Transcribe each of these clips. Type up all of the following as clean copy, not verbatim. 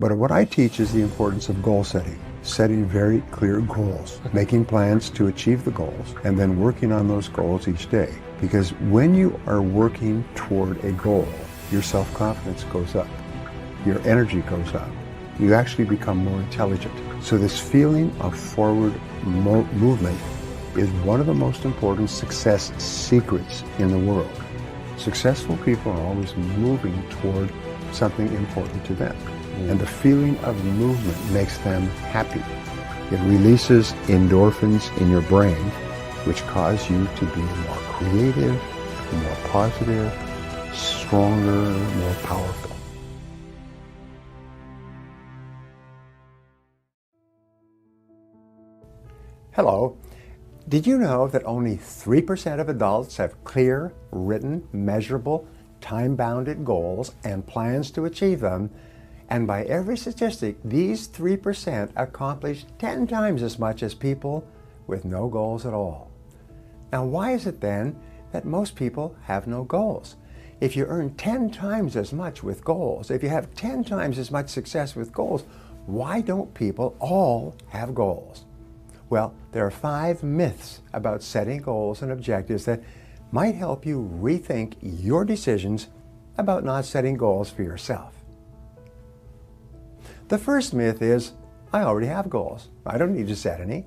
But what I teach is the importance of goal setting, setting very clear goals, making plans to achieve the goals, and then working on those goals each day. Because when you are working toward a goal, your self-confidence goes up, your energy goes up, you actually become more intelligent. So this feeling of forward movement is one of the most important success secrets in the world. Successful people are always moving toward something important to them. And the feeling of movement makes them happy. It releases endorphins in your brain, which cause you to be more creative, more positive, stronger, more powerful. Hello. Did you know that only 3% of adults have clear, written, measurable, time-bounded goals and plans to achieve them? And by every statistic, these 3% accomplish 10 times as much as people with no goals at all. Now, why is it then that most people have no goals? If you earn 10 times as much with goals, if you have 10 times as much success with goals, why don't people all have goals? Well, there are 5 myths about setting goals and objectives that might help you rethink your decisions about not setting goals for yourself. The first myth is, I already have goals. I don't need to set any.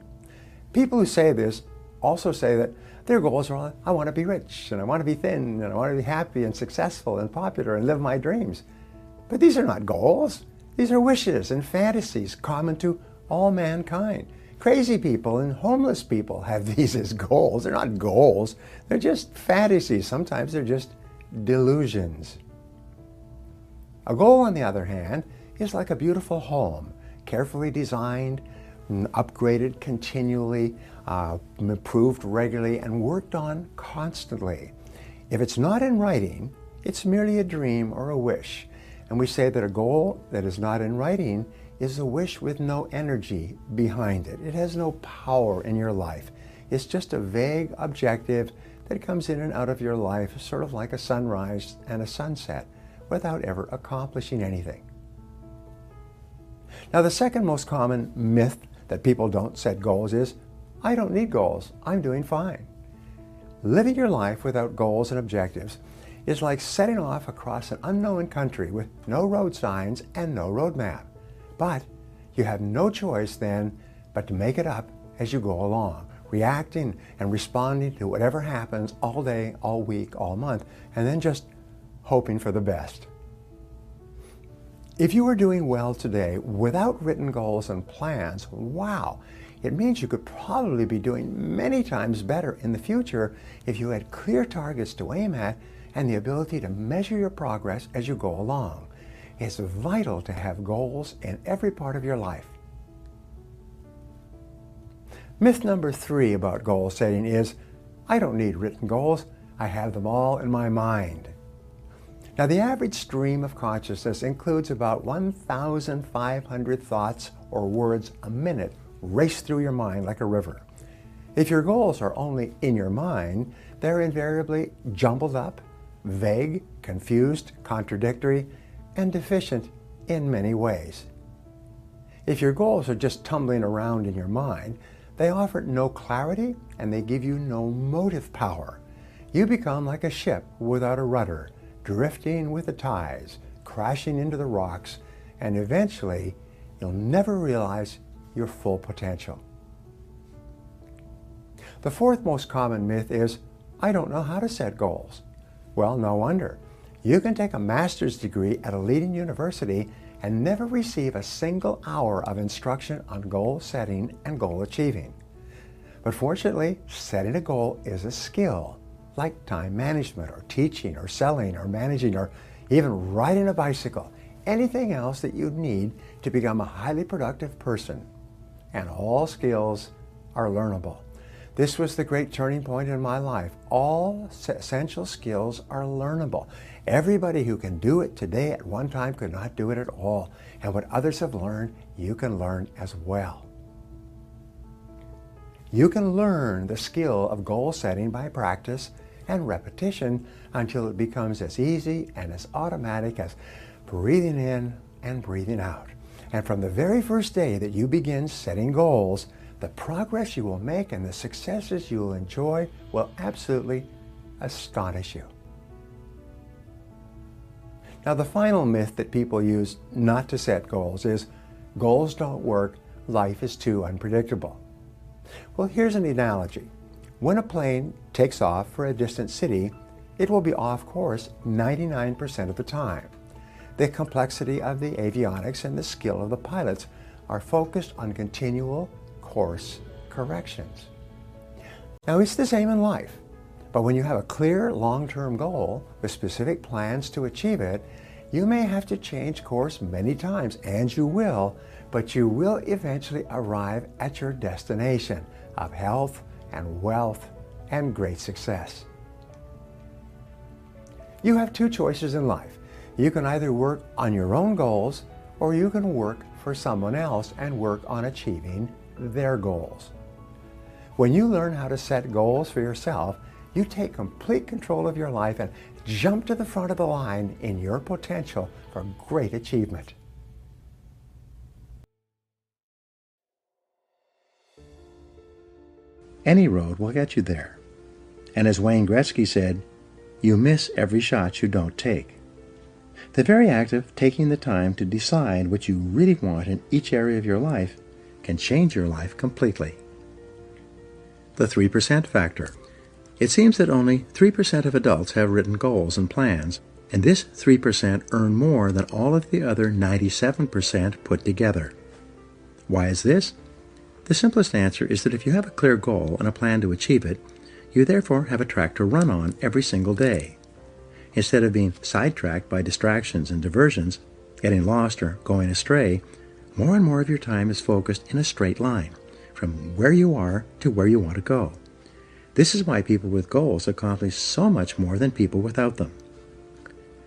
People who say this also say that their goals are, I want to be rich, and I want to be thin, and I want to be happy and successful and popular and live my dreams. But these are not goals. These are wishes and fantasies common to all mankind. Crazy people and homeless people have these as goals. They're not goals. They're just fantasies. Sometimes they're just delusions. A goal, on the other hand, is like a beautiful home, carefully designed, upgraded continually, improved regularly, and worked on constantly. If it's not in writing, it's merely a dream or a wish. And we say that a goal that is not in writing is a wish with no energy behind it. It has no power in your life. It's just a vague objective that comes in and out of your life, sort of like a sunrise and a sunset, without ever accomplishing anything. Now, the second most common myth that people don't set goals is, I don't need goals, I'm doing fine. Living your life without goals and objectives is like setting off across an unknown country with no road signs and no road map. But you have no choice then but to make it up as you go along, reacting and responding to whatever happens all day, all week, all month, and then just hoping for the best. If you are doing well today without written goals and plans, wow, it means you could probably be doing many times better in the future if you had clear targets to aim at and the ability to measure your progress as you go along. It's vital to have goals in every part of your life. Myth number 3 about goal setting is, I don't need written goals, I have them all in my mind. Now, the average stream of consciousness includes about 1,500 thoughts or words a minute race through your mind like a river. If your goals are only in your mind, they're invariably jumbled up, vague, confused, contradictory, and deficient in many ways. If your goals are just tumbling around in your mind, they offer no clarity and they give you no motive power. You become like a ship without a rudder, drifting with the tides, crashing into the rocks, and eventually you'll never realize your full potential. The fourth most common myth is, I don't know how to set goals. Well, no wonder. You can take a master's degree at a leading university and never receive a single hour of instruction on goal setting and goal achieving. But fortunately, setting a goal is a skill, like time management or teaching or selling or managing or even riding a bicycle, anything else that you need to become a highly productive person. And all skills are learnable. This was the great turning point in my life. All essential skills are learnable. Everybody who can do it today at one time could not do it at all. And what others have learned, you can learn as well. You can learn the skill of goal setting by practice and repetition until it becomes as easy and as automatic as breathing in, and breathing out. And from the very first day that you begin setting goals, the progress you will make and the successes you will enjoy will absolutely astonish you. Now, the final myth that people use not to set goals is, goals don't work, life is too unpredictable. Well, here's an analogy. When a plane takes off for a distant city, it will be off course 99% of the time. The complexity of the avionics and the skill of the pilots are focused on continual course corrections. Now, it's the same in life, but when you have a clear long-term goal with specific plans to achieve it, you may have to change course many times, and you will, but you will eventually arrive at your destination of health and wealth and great success. You have two choices in life. You can either work on your own goals, or you can work for someone else and work on achieving their goals. When you learn how to set goals for yourself, you take complete control of your life and jump to the front of the line in your potential for great achievement. Any road will get you there. And as Wayne Gretzky said, you miss every shot you don't take. The very act of taking the time to decide what you really want in each area of your life can change your life completely. The 3% factor. It seems that only 3% of adults have written goals and plans, and this 3% earn more than all of the other 97% put together. Why is this? The simplest answer is that if you have a clear goal and a plan to achieve it, you therefore have a track to run on every single day. Instead of being sidetracked by distractions and diversions, getting lost or going astray, more and more of your time is focused in a straight line, from where you are to where you want to go. This is why people with goals accomplish so much more than people without them.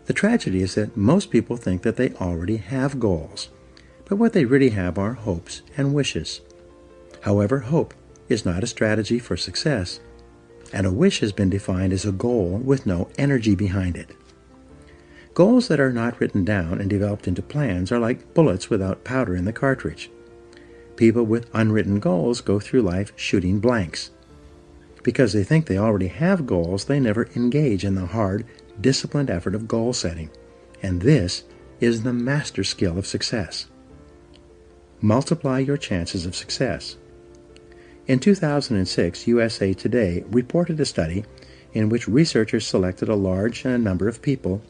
The tragedy is that most people think that they already have goals, but what they really have are hopes and wishes. However, hope is not a strategy for success, and a wish has been defined as a goal with no energy behind it. Goals that are not written down and developed into plans are like bullets without powder in the cartridge. People with unwritten goals go through life shooting blanks. Because they think they already have goals, they never engage in the hard, disciplined effort of goal setting, and this is the master skill of success. Multiply your chances of success. In 2006, USA Today reported a study in which researchers selected a large number of people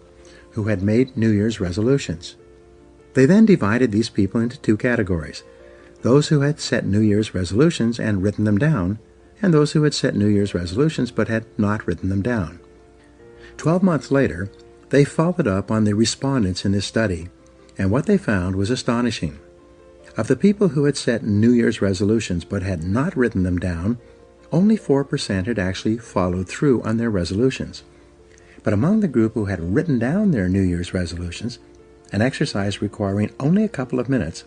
who had made New Year's resolutions. They then divided these people into two categories: those who had set New Year's resolutions and written them down, and those who had set New Year's resolutions but had not written them down. 12 months later, they followed up on the respondents in this study, and what they found was astonishing. Of the people who had set New Year's resolutions but had not written them down, only 4% had actually followed through on their resolutions. But among the group who had written down their New Year's resolutions, an exercise requiring only a couple of minutes,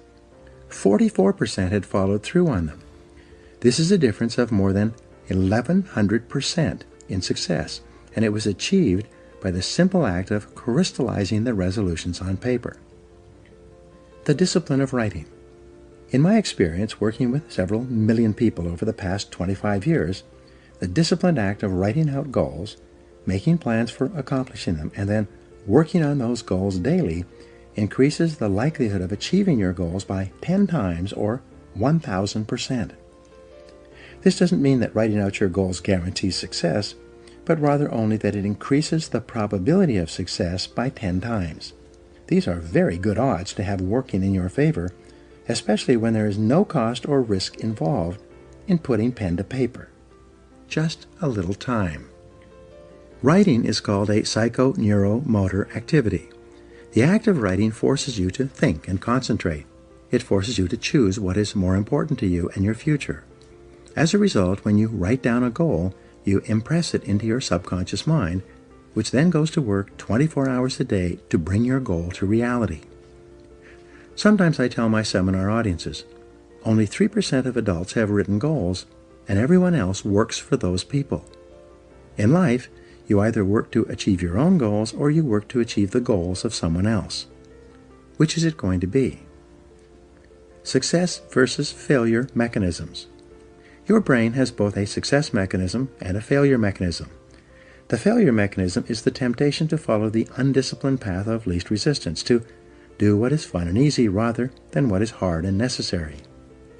44% had followed through on them. This is a difference of more than 1,100% in success, and it was achieved by the simple act of crystallizing the resolutions on paper. The discipline of writing. In my experience working with several million people over the past 25 years, the disciplined act of writing out goals, making plans for accomplishing them, and then working on those goals daily increases the likelihood of achieving your goals by 10 times or 1,000%. This doesn't mean that writing out your goals guarantees success, but rather only that it increases the probability of success by 10 times. These are very good odds to have working in your favor, especially when there is no cost or risk involved in putting pen to paper. Just a little time. Writing is called a psychoneuromotor activity. The act of writing forces you to think and concentrate. It forces you to choose what is more important to you and your future. As a result, when you write down a goal, you impress it into your subconscious mind, which then goes to work 24 hours a day to bring your goal to reality. Sometimes I tell my seminar audiences, only 3% of adults have written goals, and everyone else works for those people. In life, you either work to achieve your own goals or you work to achieve the goals of someone else. Which is it going to be? Success versus failure mechanisms. Your brain has both a success mechanism and a failure mechanism. The failure mechanism is the temptation to follow the undisciplined path of least resistance, to do what is fun and easy rather than what is hard and necessary.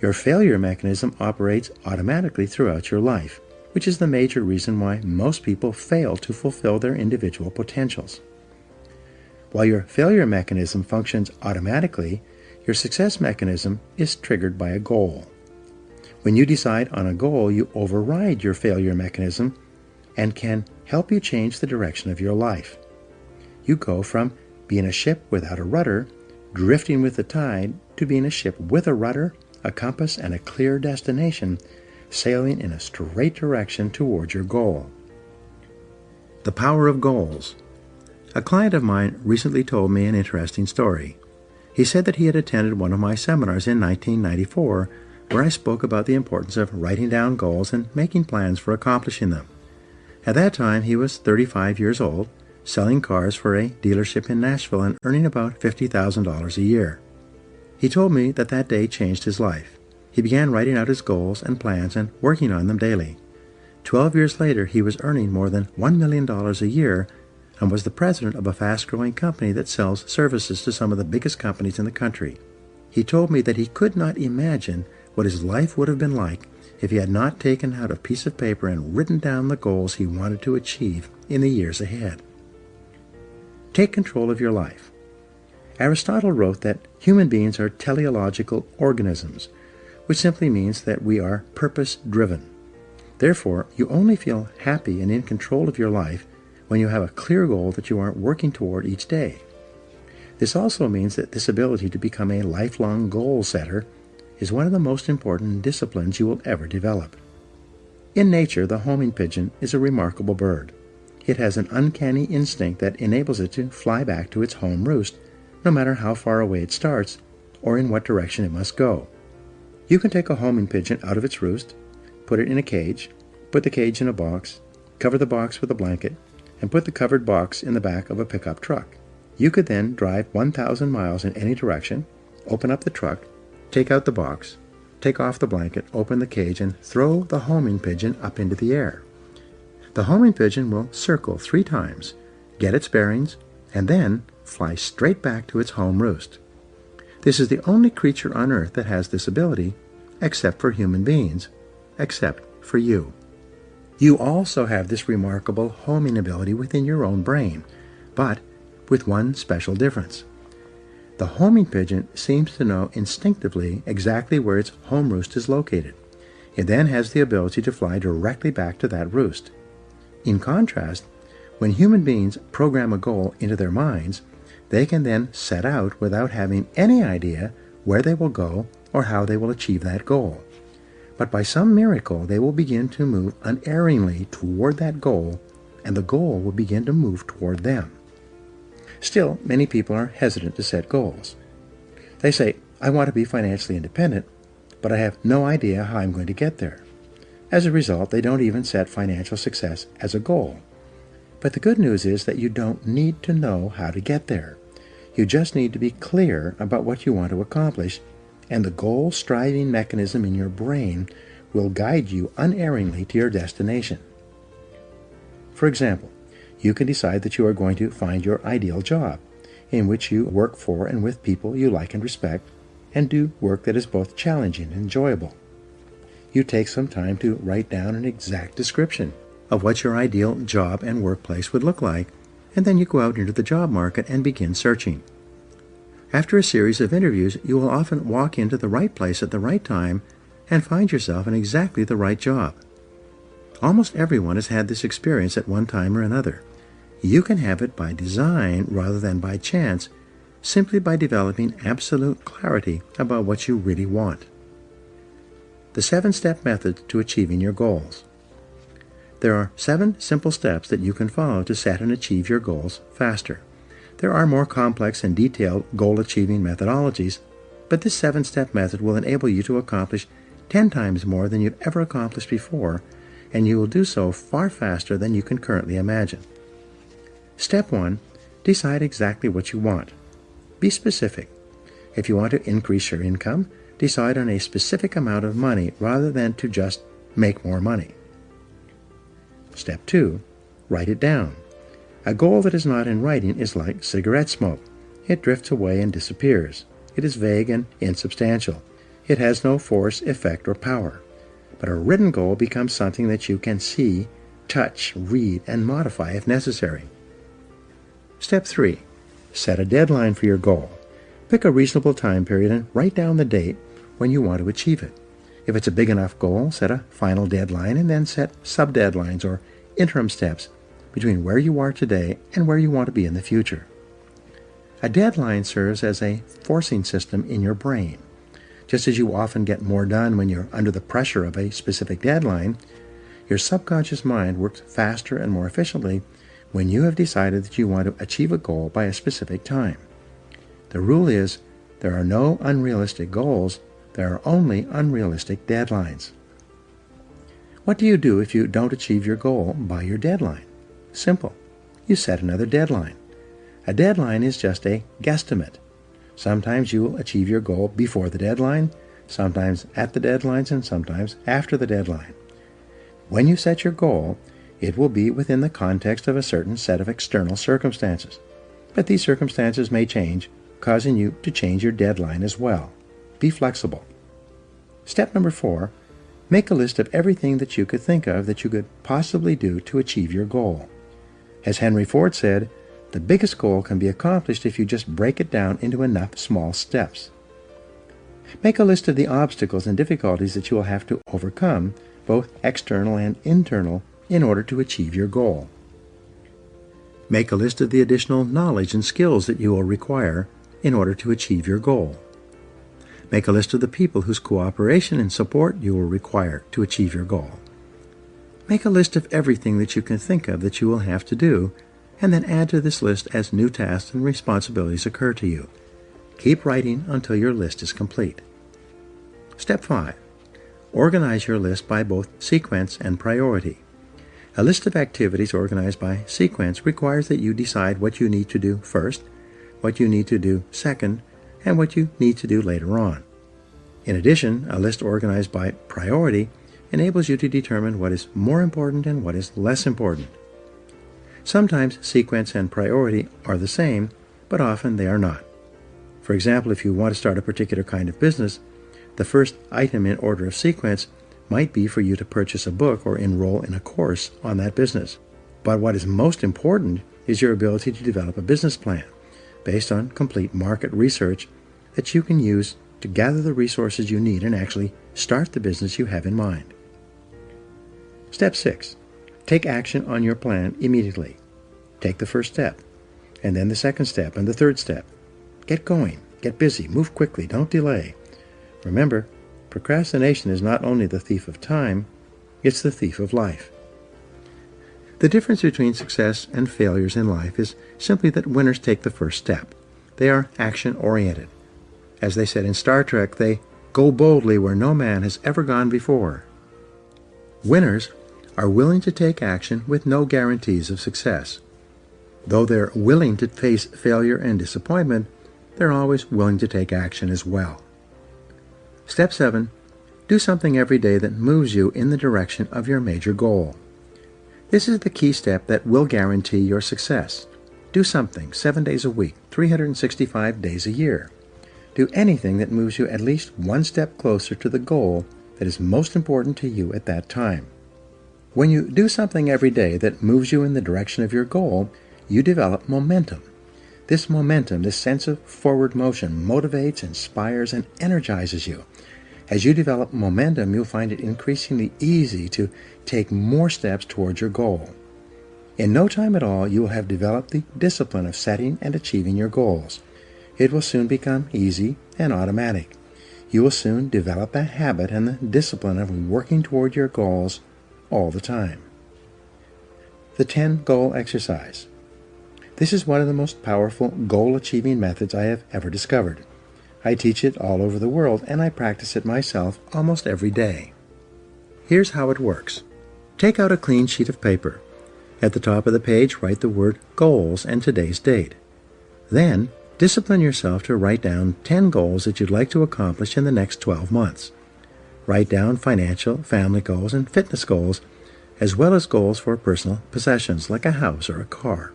Your failure mechanism operates automatically throughout your life, which is the major reason why most people fail to fulfill their individual potentials. While your failure mechanism functions automatically, your success mechanism is triggered by a goal. When you decide on a goal, you override your failure mechanism and can help you change the direction of your life. You go from being a ship without a rudder, drifting with the tide, to being a ship with a rudder, a compass, and a clear destination, sailing in a straight direction towards your goal. The power of goals. A client of mine recently told me an interesting story. He said that he had attended one of my seminars in 1994, where I spoke about the importance of writing down goals and making plans for accomplishing them. At that time, he was 35 years old, selling cars for a dealership in Nashville and earning about $50,000 a year. He told me that that day changed his life. He began writing out his goals and plans and working on them daily. 12 years later, he was earning more than $1 million a year and was the president of a fast-growing company that sells services to some of the biggest companies in the country. He told me that he could not imagine what his life would have been like if he had not taken out a piece of paper and written down the goals he wanted to achieve in the years ahead. Take control of your life. Aristotle wrote that human beings are teleological organisms, which simply means that we are purpose-driven. Therefore, you only feel happy and in control of your life when you have a clear goal that you are working toward each day. This also means that this ability to become a lifelong goal setter is one of the most important disciplines you will ever develop. In nature, the homing pigeon is a remarkable bird. It has an uncanny instinct that enables it to fly back to its home roost, no matter how far away it starts or in what direction it must go. You can take a homing pigeon out of its roost, put it in a cage, put the cage in a box, cover the box with a blanket, and put the covered box in the back of a pickup truck. You could then drive 1,000 miles in any direction, open up the truck, take out the box, take off the blanket, open the cage, and throw the homing pigeon up into the air. The homing pigeon will circle 3 times, get its bearings, and then fly straight back to its home roost. This is the only creature on earth that has this ability, except for human beings, except for you. You also have this remarkable homing ability within your own brain, but with one special difference. The homing pigeon seems to know instinctively exactly where its home roost is located. It then has the ability to fly directly back to that roost. In contrast, when human beings program a goal into their minds, they can then set out without having any idea where they will go or how they will achieve that goal. But by some miracle, they will begin to move unerringly toward that goal, and the goal will begin to move toward them. Still, many people are hesitant to set goals. They say, I want to be financially independent, but I have no idea how I'm going to get there. As a result, they don't even set financial success as a goal. But the good news is that you don't need to know how to get there. You just need to be clear about what you want to accomplish, and the goal-striving mechanism in your brain will guide you unerringly to your destination. For example, you can decide that you are going to find your ideal job, in which you work for and with people you like and respect, and do work that is both challenging and enjoyable. You take some time to write down an exact description of what your ideal job and workplace would look like, and then you go out into the job market and begin searching. After a series of interviews, you will often walk into the right place at the right time and find yourself in exactly the right job. Almost everyone has had this experience at one time or another. You can have it by design rather than by chance, simply by developing absolute clarity about what you really want. The 7-step method to achieving your goals. There are 7 simple steps that you can follow to set and achieve your goals faster. There are more complex and detailed goal-achieving methodologies, but this 7-step method will enable you to accomplish 10 times more than you've ever accomplished before, and you will do so far faster than you can currently imagine. Step 1. Decide exactly what you want. Be specific. If you want to increase your income, decide on a specific amount of money rather than to just make more money. Step 2. Write it down. A goal that is not in writing is like cigarette smoke. It drifts away and disappears. It is vague and insubstantial. It has no force, effect, or power. But a written goal becomes something that you can see, touch, read, and modify if necessary. Step 3. Set a deadline for your goal. Pick a reasonable time period and write down the date when you want to achieve it. If it's a big enough goal, set a final deadline and then set sub-deadlines or interim steps between where you are today and where you want to be in the future. A deadline serves as a forcing system in your brain. Just as you often get more done when you're under the pressure of a specific deadline, your subconscious mind works faster and more efficiently when you have decided that you want to achieve a goal by a specific time. The rule is, there are no unrealistic goals, there are only unrealistic deadlines. What do you do if you don't achieve your goal by your deadline? Simple. You set another deadline. A deadline is just a guesstimate. Sometimes you will achieve your goal before the deadline, sometimes at the deadlines, and sometimes after the deadline. When you set your goal, it will be within the context of a certain set of external circumstances. But these circumstances may change, causing you to change your deadline as well. Be flexible. Step number 4, make a list of everything that you could think of that you could possibly do to achieve your goal. As Henry Ford said, the biggest goal can be accomplished if you just break it down into enough small steps. Make a list of the obstacles and difficulties that you will have to overcome, both external and internal, in order to achieve your goal. Make a list of the additional knowledge and skills that you will require in order to achieve your goal. Make a list of the people whose cooperation and support you will require to achieve your goal. Make a list of everything that you can think of that you will have to do, and then add to this list as new tasks and responsibilities occur to you. Keep writing until your list is complete. Step 5. Organize your list by both sequence and priority. A list of activities organized by sequence requires that you decide what you need to do first, what you need to do second, and what you need to do later on. In addition, a list organized by priority enables you to determine what is more important and what is less important. Sometimes sequence and priority are the same, but often they are not. For example, if you want to start a particular kind of business, the first item in order of sequence might be for you to purchase a book or enroll in a course on that business. But what is most important is your ability to develop a business plan based on complete market research that you can use to gather the resources you need and actually start the business you have in mind. Step 6. Take action on your plan immediately. Take the first step, and then the second step, and the third step. Get going, get busy, move quickly, don't delay. Remember, procrastination is not only the thief of time, it's the thief of life. The difference between success and failures in life is simply that winners take the first step. They are action-oriented. As they said in Star Trek, they go boldly where no man has ever gone before. Winners are willing to take action with no guarantees of success. Though they're willing to face failure and disappointment, they're always willing to take action as well. Step 7. Do something every day that moves you in the direction of your major goal. This is the key step that will guarantee your success. Do something 7 days a week, 365 days a year. Do anything that moves you at least one step closer to the goal that is most important to you at that time. When you do something every day that moves you in the direction of your goal, you develop momentum. This momentum, this sense of forward motion, motivates, inspires, and energizes you. As you develop momentum, you'll find it increasingly easy to take more steps towards your goal. In no time at all, you will have developed the discipline of setting and achieving your goals. It will soon become easy and automatic. You will soon develop a habit and the discipline of working toward your goals all the time. The 10 goal exercise. This is one of the most powerful goal-achieving methods I have ever discovered. I teach it all over the world, and I practice it myself almost every day. Here's how it works. Take out a clean sheet of paper. At the top of the page, write the word goals and today's date. Then, discipline yourself to write down 10 goals that you'd like to accomplish in the next 12 months. Write down financial, family goals, and fitness goals, as well as goals for personal possessions like a house or a car.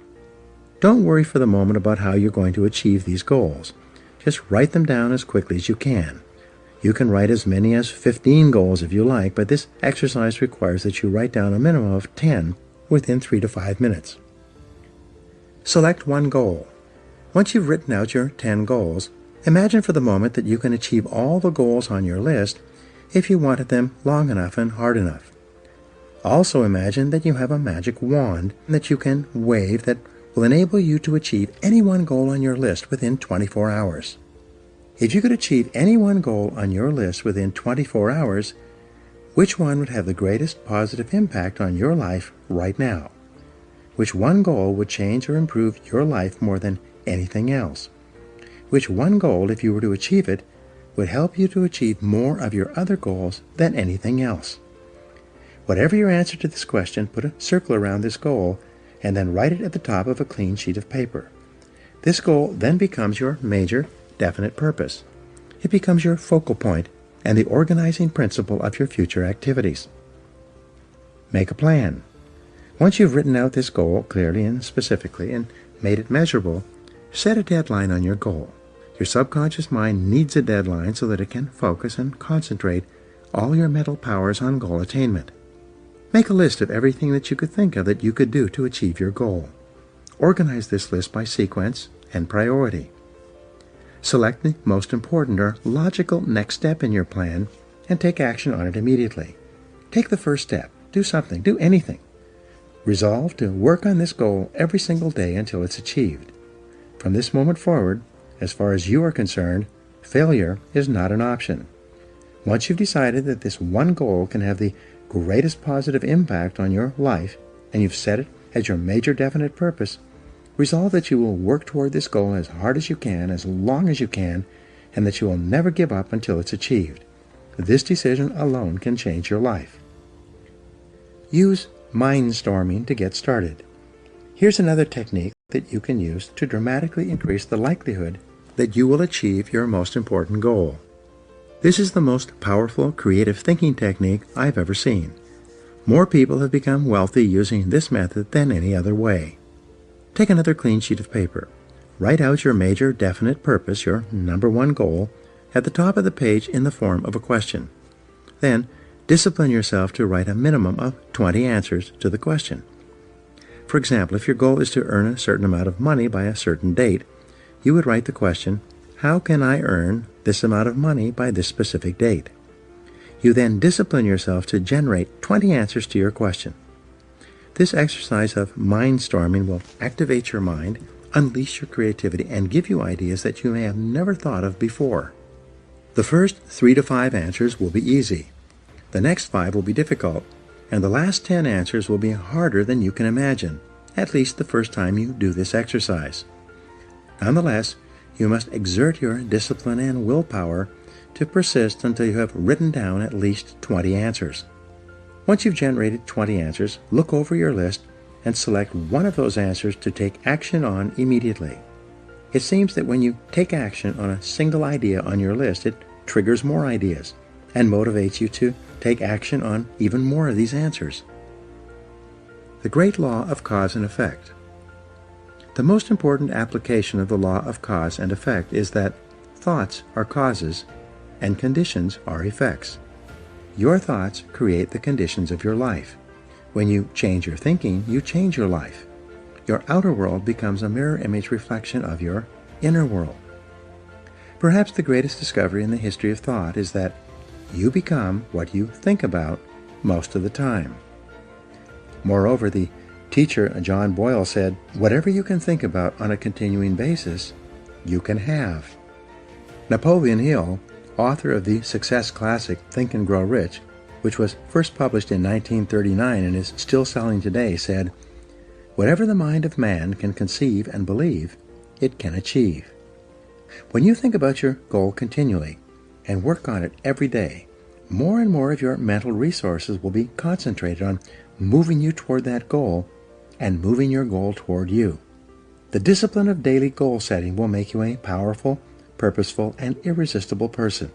Don't worry for the moment about how you're going to achieve these goals. Just write them down as quickly as you can. You can write as many as 15 goals if you like, but this exercise requires that you write down a minimum of 10 within 3 to 5 minutes. Select one goal. Once you've written out your 10 goals, imagine for the moment that you can achieve all the goals on your list if you wanted them long enough and hard enough. Also imagine that you have a magic wand that you can wave that will enable you to achieve any one goal on your list within 24 hours. If you could achieve any one goal on your list within 24 hours, which one would have the greatest positive impact on your life right now? Which one goal would change or improve your life more than anything else? Which one goal, if you were to achieve it, would help you to achieve more of your other goals than anything else? Whatever your answer to this question, put a circle around this goal and then write it at the top of a clean sheet of paper. This goal then becomes your major, definite purpose. It becomes your focal point and the organizing principle of your future activities. Make a plan. Once you've written out this goal clearly and specifically and made it measurable, set a deadline on your goal. Your subconscious mind needs a deadline so that it can focus and concentrate all your mental powers on goal attainment. Make a list of everything that you could think of that you could do to achieve your goal. Organize this list by sequence and priority. Select the most important or logical next step in your plan and take action on it immediately. Take the first step. Do something. Do anything. Resolve to work on this goal every single day until it's achieved. From this moment forward, as far as you are concerned, failure is not an option. Once you've decided that this one goal can have the greatest positive impact on your life, and you've set it as your major definite purpose, resolve that you will work toward this goal as hard as you can, as long as you can, and that you will never give up until it's achieved. This decision alone can change your life. Use mindstorming to get started. Here's another technique that you can use to dramatically increase the likelihood that you will achieve your most important goal. This is the most powerful creative thinking technique I've ever seen. More people have become wealthy using this method than any other way. Take another clean sheet of paper. Write out your major definite purpose, your number one goal, at the top of the page in the form of a question. Then, discipline yourself to write a minimum of 20 answers to the question. For example, if your goal is to earn a certain amount of money by a certain date, you would write the question, how can I earn this amount of money by this specific date? You then discipline yourself to generate 20 answers to your question. This exercise of mindstorming will activate your mind, unleash your creativity, and give you ideas that you may have never thought of before. The first 3 to 5 answers will be easy. The next 5 will be difficult, and the last 10 answers will be harder than you can imagine, at least the first time you do this exercise. Nonetheless, you must exert your discipline and willpower to persist until you have written down at least 20 answers. Once you've generated 20 answers, look over your list and select one of those answers to take action on immediately. It seems that when you take action on a single idea on your list, it triggers more ideas and motivates you to take action on even more of these answers. The great law of cause and effect. The most important application of the law of cause and effect is that thoughts are causes and conditions are effects. Your thoughts create the conditions of your life. When you change your thinking, you change your life. Your outer world becomes a mirror image reflection of your inner world. Perhaps the greatest discovery in the history of thought is that you become what you think about most of the time. Moreover, the teacher John Boyle said, whatever you can think about on a continuing basis, you can have. Napoleon Hill, author of the success classic Think and Grow Rich, which was first published in 1939 and is still selling today, said, whatever the mind of man can conceive and believe, it can achieve. When you think about your goal continually and work on it every day, more and more of your mental resources will be concentrated on moving you toward that goal and moving your goal toward you. The discipline of daily goal setting will make you a powerful, purposeful, and irresistible person.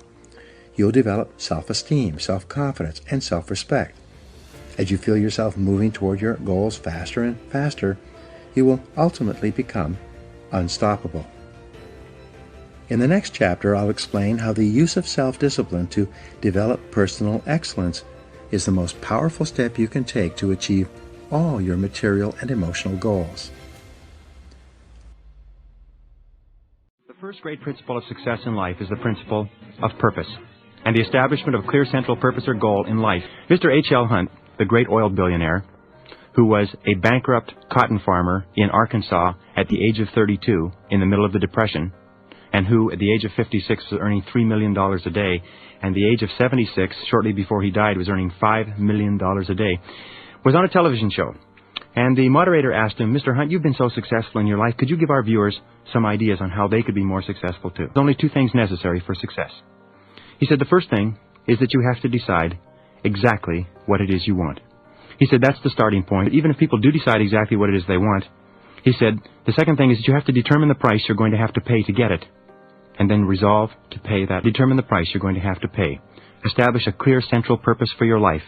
You'll develop self-esteem, self-confidence, and self-respect. As you feel yourself moving toward your goals faster and faster, you will ultimately become unstoppable. In the next chapter, I'll explain how the use of self-discipline to develop personal excellence is the most powerful step you can take to achieve all your material and emotional goals. The first great principle of success in life is the principle of purpose and the establishment of a clear central purpose or goal in life. Mr. H.L. Hunt, the great oil billionaire, who was a bankrupt cotton farmer in Arkansas at the age of 32 in the middle of the Depression, and who at the age of 56 was earning $3 million a day, and the age of 76, shortly before he died, was earning $5 million a day, was on a television show. And the moderator asked him, "Mr. Hunt, you've been so successful in your life. Could you give our viewers some ideas on how they could be more successful too?" There's only two things necessary for success. He said the first thing is that you have to decide exactly what it is you want. He said that's the starting point. Even if people do decide exactly what it is they want, he said the second thing is that you have to determine the price you're going to have to pay to get it, and then resolve to pay that. Determine the price you're going to have to pay. Establish a clear central purpose for your life,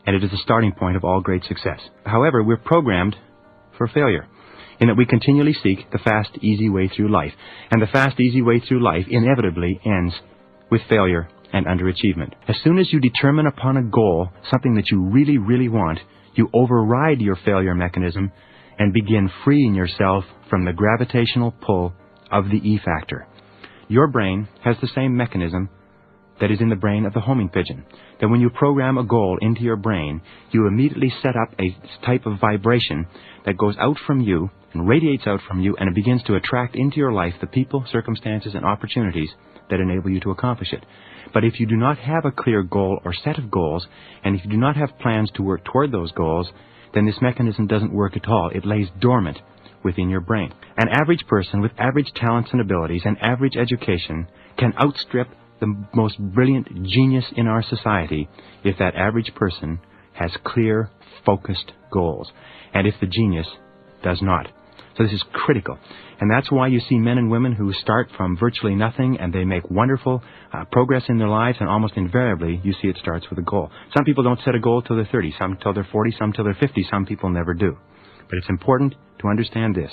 and it is the starting point of all great success. However, we're programmed for failure, in that we continually seek the fast, easy way through life. And the fast, easy way through life inevitably ends with failure and underachievement. As soon as you determine upon a goal, something that you really, really want, you override your failure mechanism and begin freeing yourself from the gravitational pull of the E factor. Your brain has the same mechanism that is in the brain of the homing pigeon. That when you program a goal into your brain, you immediately set up a type of vibration that goes out from you and radiates out from you, and it begins to attract into your life the people, circumstances, and opportunities that enable you to accomplish it. But if you do not have a clear goal or set of goals, and if you do not have plans to work toward those goals, then this mechanism doesn't work at all. It lays dormant within your brain. An average person with average talents and abilities and average education can outstrip the most brilliant genius in our society if that average person has clear, focused goals, and if the genius does not. So this is critical. And that's why you see men and women who start from virtually nothing and they make wonderful progress in their lives, and almost invariably you see it starts with a goal. Some people don't set a goal till they're 30, some till they're 40, some till they're 50, some people never do. But it's important to understand this,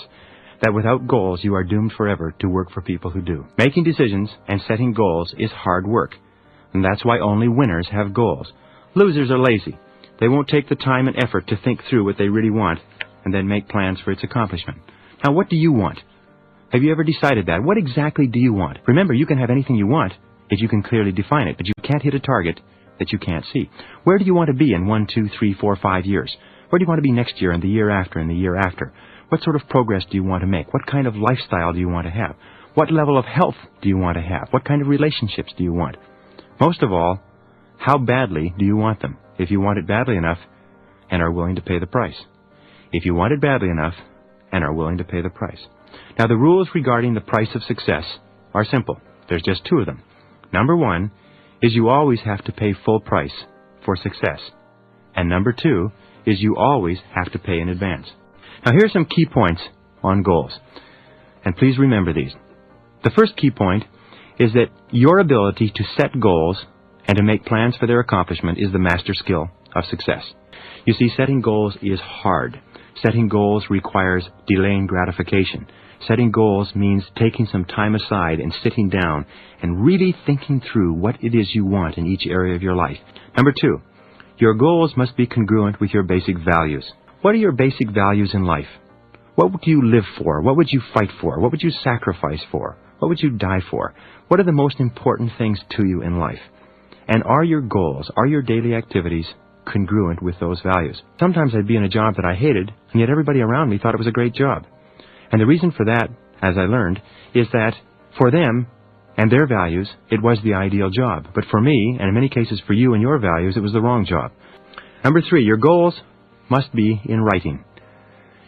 that without goals you are doomed forever to work for people who do. Making decisions and setting goals is hard work, and that's why only winners have goals. Losers are lazy. They won't take the time and effort to think through what they really want and then make plans for its accomplishment. Now, what do you want? Have you ever decided that? What exactly do you want? Remember, you can have anything you want if you can clearly define it, but you can't hit a target that you can't see. Where do you want to be in 1, 2, 3, 4, 5 years? Where do you want to be next year and the year after and the year after? What sort of progress do you want to make? What kind of lifestyle do you want to have? What level of health do you want to have? What kind of relationships do you want? Most of all, how badly do you want them? If you want it badly enough and are willing to pay the price. If you want it badly enough and are willing to pay the price. Now, the rules regarding the price of success are simple. There's just two of them. Number one is you always have to pay full price for success. And number two is you always have to pay in advance. Now, here are some key points on goals. And please remember these. The first key point is that your ability to set goals and to make plans for their accomplishment is the master skill of success. You see, setting goals is hard. Setting goals requires delaying gratification. Setting goals means taking some time aside and sitting down and really thinking through what it is you want in each area of your life. Number two, your goals must be congruent with your basic values. What are your basic values in life? What would you live for? What would you fight for? What would you sacrifice for? What would you die for? What are the most important things to you in life? And are your goals, are your daily activities congruent with those values? Sometimes I'd be in a job that I hated, and yet everybody around me thought it was a great job. And the reason for that, as I learned, is that for them and their values, it was the ideal job. But for me, and in many cases for you and your values, it was the wrong job. Number three, your goals must be in writing.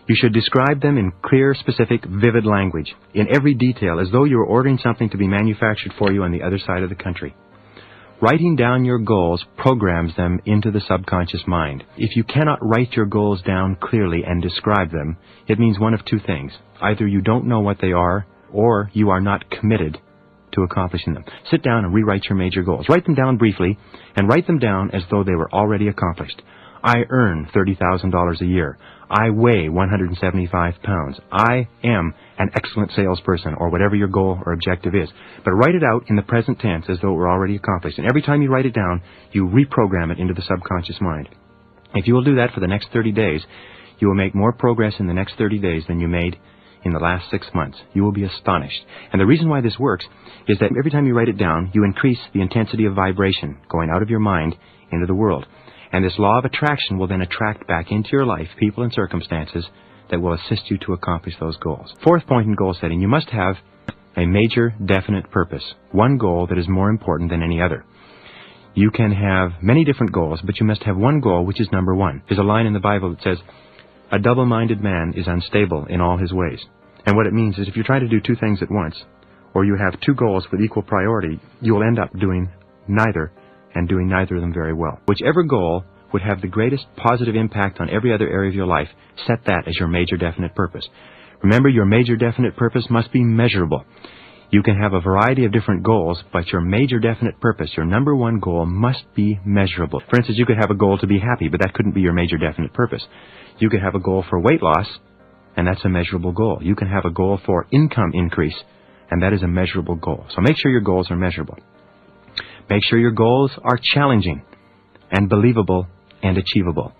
You should describe them in clear, specific, vivid language, in every detail, as though you were ordering something to be manufactured for you on the other side of the country. Writing down your goals programs them into the subconscious mind. If you cannot write your goals down clearly and describe them, it means one of two things. Either you don't know what they are, or you are not committed to accomplishing them. Sit down and rewrite your major goals. Write them down briefly, and write them down as though they were already accomplished. I earn $30,000 a year. I weigh 175 pounds. I am an excellent salesperson, or whatever your goal or objective is. But write it out in the present tense as though it were already accomplished. And every time you write it down, you reprogram it into the subconscious mind. If you will do that for the next 30 days, you will make more progress in the next 30 days than you made in the last 6 months. You will be astonished. And the reason why this works is that every time you write it down, you increase the intensity of vibration going out of your mind into the world. And this law of attraction will then attract back into your life people and circumstances that will assist you to accomplish those goals. Fourth point in goal setting, you must have a major, definite purpose. One goal that is more important than any other. You can have many different goals, but you must have one goal which is number one. There's a line in the Bible that says, "A double-minded man is unstable in all his ways." And what it means is if you try to do two things at once, or you have two goals with equal priority, you will end up doing neither, and doing neither of them very well. Whichever goal would have the greatest positive impact on every other area of your life, set that as your major definite purpose. Remember, your major definite purpose must be measurable. You can have a variety of different goals, but your major definite purpose, your number one goal, must be measurable. For instance, you could have a goal to be happy, but that couldn't be your major definite purpose. You could have a goal for weight loss, and that's a measurable goal. You can have a goal for income increase, and that is a measurable goal. So make sure your goals are measurable. Make sure your goals are challenging and believable and achievable.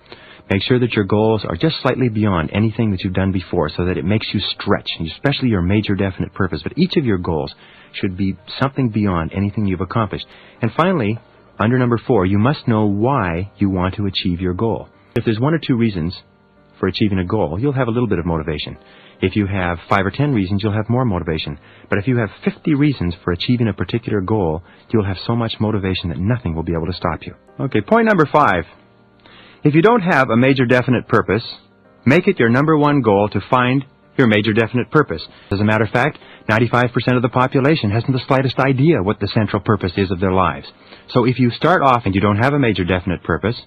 Make sure that your goals are just slightly beyond anything that you've done before so that it makes you stretch, especially your major definite purpose. But each of your goals should be something beyond anything you've accomplished. And finally, under number 4, you must know why you want to achieve your goal. If there's 1 or 2 reasons for achieving a goal, you'll have a little bit of motivation. If you have 5 or 10 reasons, you'll have more motivation. But if you have 50 reasons for achieving a particular goal, you'll have so much motivation that nothing will be able to stop you. Okay, point number 5. If you don't have a major definite purpose, make it your number 1 goal to find your major definite purpose. As a matter of fact, 95% of the population hasn't the slightest idea what the central purpose is of their lives. So if you start off and you don't have a major definite purpose,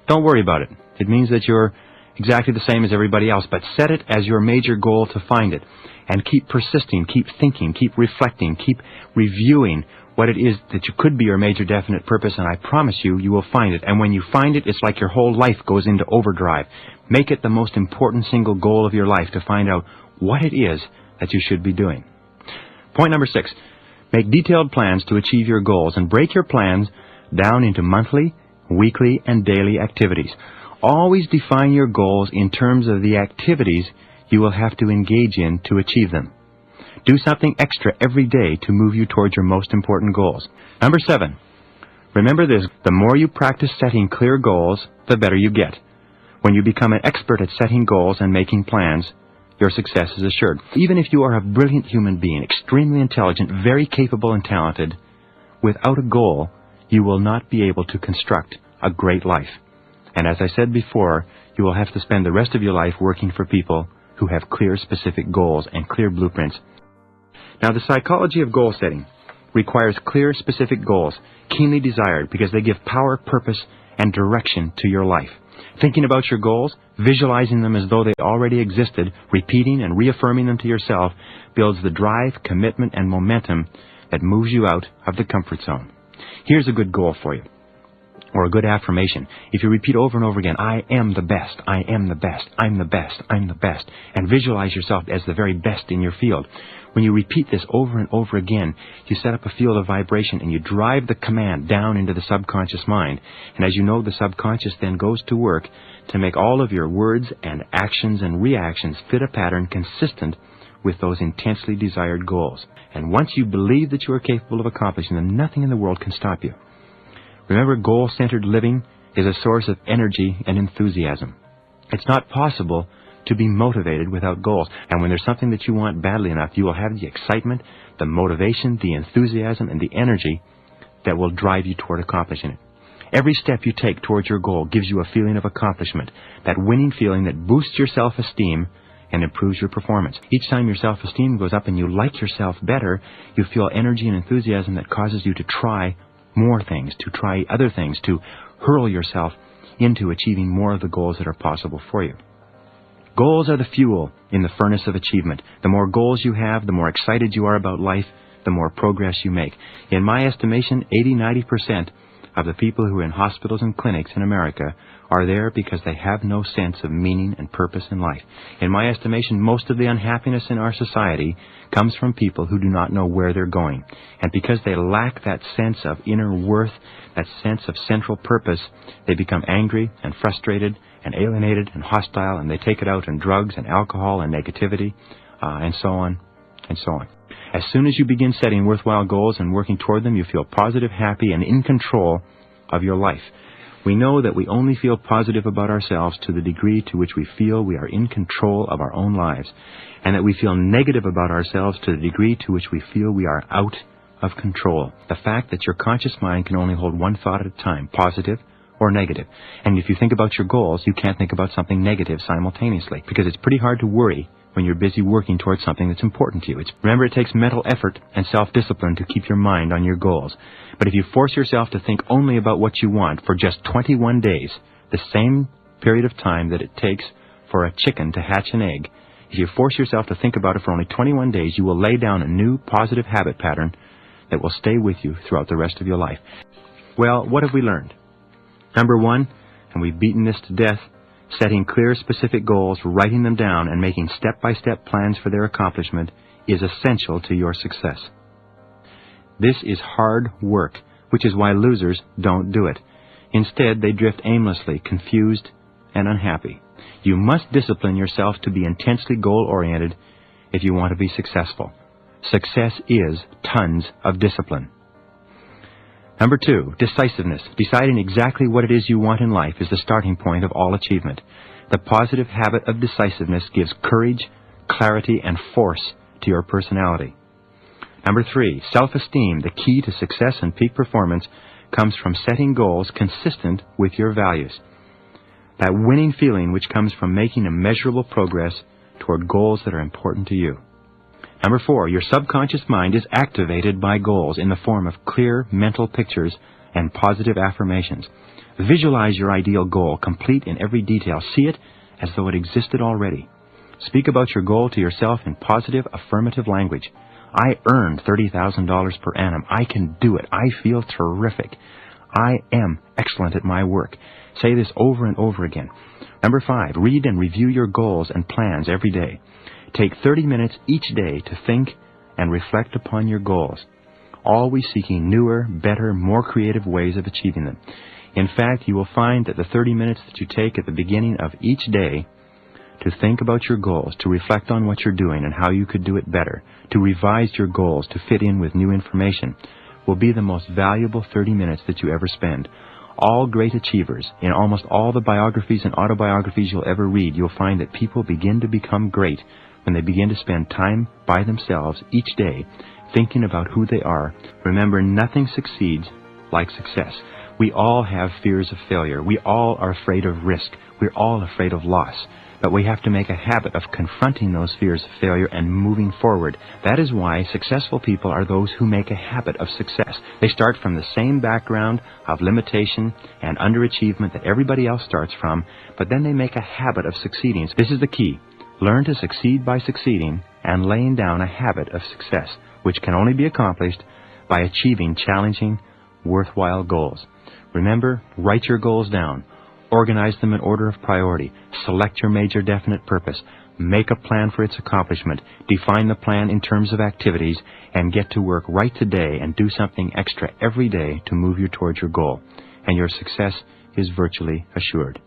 don't worry about it. It means that you're exactly the same as everybody else, but set it as your major goal to find it. And keep persisting, keep thinking, keep reflecting, keep reviewing what it is that you could be your major definite purpose, and I promise you, you will find it. And when you find it, it's like your whole life goes into overdrive. Make it the most important single goal of your life to find out what it is that you should be doing. Point number 6. Make detailed plans to achieve your goals and break your plans down into monthly, weekly, and daily activities. Always define your goals in terms of the activities you will have to engage in to achieve them. Do something extra every day to move you towards your most important goals. Number 7. Remember this, the more you practice setting clear goals, the better you get. When you become an expert at setting goals and making plans, your success is assured. Even if you are a brilliant human being, extremely intelligent, very capable and talented, without a goal, you will not be able to construct a great life. And as I said before, you will have to spend the rest of your life working for people who have clear, specific goals and clear blueprints. Now, the psychology of goal setting requires clear, specific goals, keenly desired, because they give power, purpose, and direction to your life. Thinking about your goals, visualizing them as though they already existed, repeating and reaffirming them to yourself, builds the drive, commitment, and momentum that moves you out of the comfort zone. Here's a good goal for you, or a good affirmation. If you repeat over and over again, I am the best, I am the best, I'm the best, I'm the best, and visualize yourself as the very best in your field. When you repeat this over and over again, you set up a field of vibration and you drive the command down into the subconscious mind. And as you know, the subconscious then goes to work to make all of your words and actions and reactions fit a pattern consistent with those intensely desired goals. And once you believe that you are capable of accomplishing them, nothing in the world can stop you. Remember, goal-centered living is a source of energy and enthusiasm. It's not possible to be motivated without goals. And when there's something that you want badly enough, you will have the excitement, the motivation, the enthusiasm, and the energy that will drive you toward accomplishing it. Every step you take towards your goal gives you a feeling of accomplishment, that winning feeling that boosts your self-esteem and improves your performance. Each time your self-esteem goes up and you like yourself better, you feel energy and enthusiasm that causes you to try more things, to try other things, to hurl yourself into achieving more of the goals that are possible for you. Goals are the fuel in the furnace of achievement. The more goals you have, the more excited you are about life, the more progress you make. In my estimation, 80-90% of the people who are in hospitals and clinics in America are there because they have no sense of meaning and purpose in life. In my estimation, most of the unhappiness in our society comes from people who do not know where they're going. And because they lack that sense of inner worth, that sense of central purpose, they become angry and frustrated and alienated and hostile, and they take it out on drugs and alcohol and negativity, and so on and so on. As soon as you begin setting worthwhile goals and working toward them, you feel positive, happy, and in control of your life. We know that we only feel positive about ourselves to the degree to which we feel we are in control of our own lives, and that we feel negative about ourselves to the degree to which we feel we are out of control. The fact that your conscious mind can only hold one thought at a time, positive or negative. And if you think about your goals, you can't think about something negative simultaneously, because it's pretty hard to worry when you're busy working towards something that's important to you. Remember, it takes mental effort and self-discipline to keep your mind on your goals. But if you force yourself to think only about what you want for just 21 days, the same period of time that it takes for a chicken to hatch an egg, if you force yourself to think about it for only 21 days, you will lay down a new positive habit pattern that will stay with you throughout the rest of your life. Well, what have we learned? Number one, and we've beaten this to death, setting clear, specific goals, writing them down, and making step-by-step plans for their accomplishment is essential to your success. This is hard work, which is why losers don't do it. Instead, they drift aimlessly, confused and unhappy. You must discipline yourself to be intensely goal-oriented if you want to be successful. Success is tons of discipline. Number two, decisiveness. Deciding exactly what it is you want in life is the starting point of all achievement. The positive habit of decisiveness gives courage, clarity, and force to your personality. Number three, self-esteem. The key to success and peak performance comes from setting goals consistent with your values. That winning feeling which comes from making a measurable progress toward goals that are important to you. Number four, your subconscious mind is activated by goals in the form of clear mental pictures and positive affirmations. Visualize your ideal goal, complete in every detail. See it as though it existed already. Speak about your goal to yourself in positive, affirmative language. I earned $30,000 per annum. I can do it. I feel terrific. I am excellent at my work. Say this over and over again. Number five, read and review your goals and plans every day. Take 30 minutes each day to think and reflect upon your goals, always seeking newer, better, more creative ways of achieving them. In fact, you will find that the 30 minutes that you take at the beginning of each day to think about your goals, to reflect on what you're doing and how you could do it better, to revise your goals to fit in with new information, will be the most valuable 30 minutes that you ever spend. All great achievers, in almost all the biographies and autobiographies you'll ever read, you'll find that people begin to become great when they begin to spend time by themselves each day thinking about who they are. Remember, nothing succeeds like success. We all have fears of failure. We all are afraid of risk. We're all afraid of loss. But we have to make a habit of confronting those fears of failure and moving forward. That is why successful people are those who make a habit of success. They start from the same background of limitation and underachievement that everybody else starts from, but then they make a habit of succeeding. This is the key. Learn to succeed by succeeding and laying down a habit of success, which can only be accomplished by achieving challenging, worthwhile goals. Remember, write your goals down. Organize them in order of priority. Select your major definite purpose. Make a plan for its accomplishment. Define the plan in terms of activities and get to work right today and do something extra every day to move you towards your goal. And your success is virtually assured.